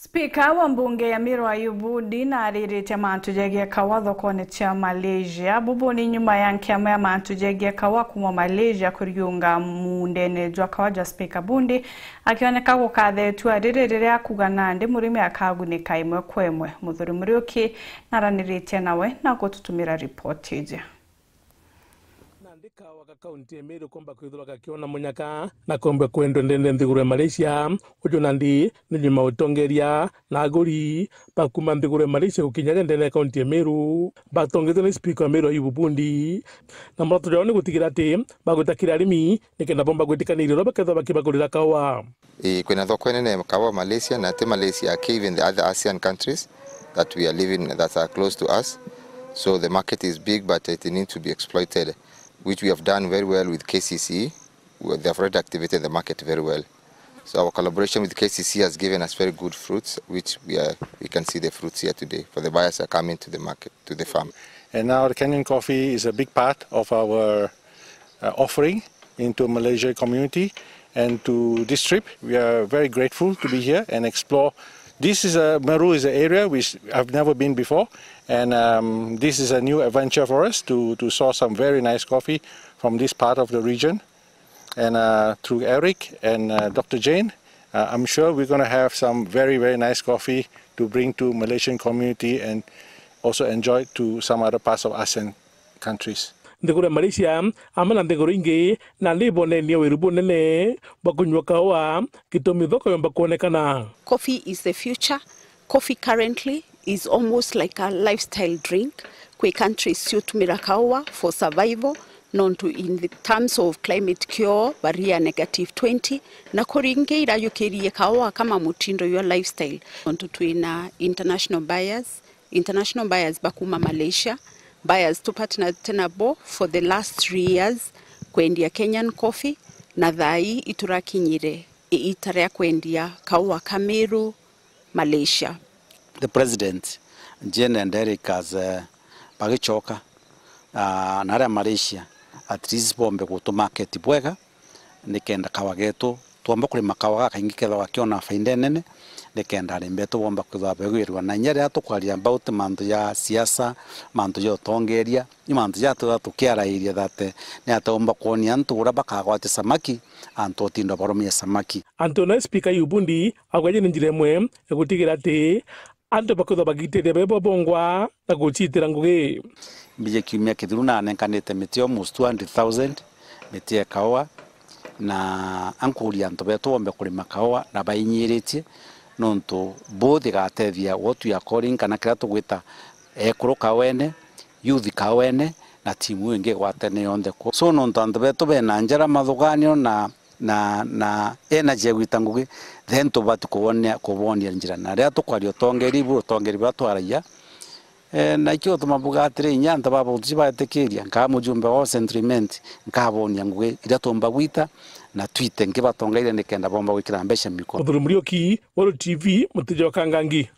Spika wa mbunge ya Miru Ayubu Dina aririte mantu jegia kawa thokone cia Malaysia bubuni nyuma ya nkiama ya mantu jegia kawa kuma Malaysia kuriunga mundene jwa kawaja Spika Bundi akioneka gukathetwo ririria kugana ndi murimi akagunika imwe kwemwe muthuri Muriuki naraniritie nawe na gututumira report ije Ndika waka kaunti ya Miru kwamba kwithura kakiona munyaka na kombe kwendo ndende nthiguru Malaysia ujo nandi ni nyuma utongeria na aguri bakuma nthiguru Malaysia ukinyaga ndende kaunti ya Miru batongethwe ni Speaker Miru Ayubu Bundi na mratu jao ni gutigira ati bagutakira arimi nikenda bomba gwitikanire ro baketha bakibagurira kawa kwena thoko nene kawa Malaysia na te Malaysia even the other ASEAN countries that we are living that are close to us, so the market is big but it needs to be exploited, which we have done very well with KCC. They have already activated the market very well. So our collaboration with KCC has given us very good fruits, which we can see the fruits here today. For the buyers are coming to the market, to the farm. And now the Kenyan coffee is a big part of our offering into Malaysia community. And to this trip, we are very grateful to be here and explore. This is Miru is an area which I've never been before, and this is a new adventure for us to source some very nice coffee from this part of the region. And through Eric and Dr. Jane, I'm sure we're going to have some very, very nice coffee to bring to Malaysian community and also enjoy to some other parts of ASEAN countries. Nthiguru Malaysia amana nthiguru ingi na libone ni wirubu nene bakunywa kawa gitumi thoko yomba kuonekana. Coffee is the future. Coffee currently is almost like a lifestyle drink. Kwe countries siutumira kawa for survival, known to in the terms of climate cure barrier -20 na kuringeira yukirie kawa kama mutindo your lifestyle. Onto twina international buyers bakuma Malaysia. Buyers to partner tenabo for the last 3 years kwendia Kenyan coffee na thai iturakinyire itarea kwendia kawa Miru Malaysia. The president Jane and Eric as bagichoka na Malaysia at least bombe go to market bwega nikenda kawa getu tuomba kulima kawa kaingi ketha wakiona faida nene nikenda rimbeto bomba kutha begwirwa na nyere atukwaria about mantu ya siasa mantu ya tongeria ni mantu ya tukiara iria thate ni atomba kuonia ntura bakagwate samaki anto tindo baromia samaki Antona Speaker Ayubu Bundi agwaje njire mwe egutigira ati anto bakutha bagitire bebo bongwa na guchitira ngugi bije kiumia kithuru na nenkanite mitio almost 200,000 mitie kawa na ankuria anto beto bombe kulima kawa na bainyiritie nonto both gatethia what we are calling kana kira tugwita ekuru kawene youth kawene na timu ingi gwatene yonde ko so nonto anto beto bena njara mathuganio na energy gwita ngugi then to batu kubonia njira na ria tukwario tongeri batwaraia na ikyo tumabugatire nyanta babo tibatekeria nka mujumbe wa sentiment nkabonia ngugi ira tomba gwita na twite ngibatongeire nikenda bomba gwikira mbesha miko. Muthuri Muriuki, World TV, Mutijo Kangangi.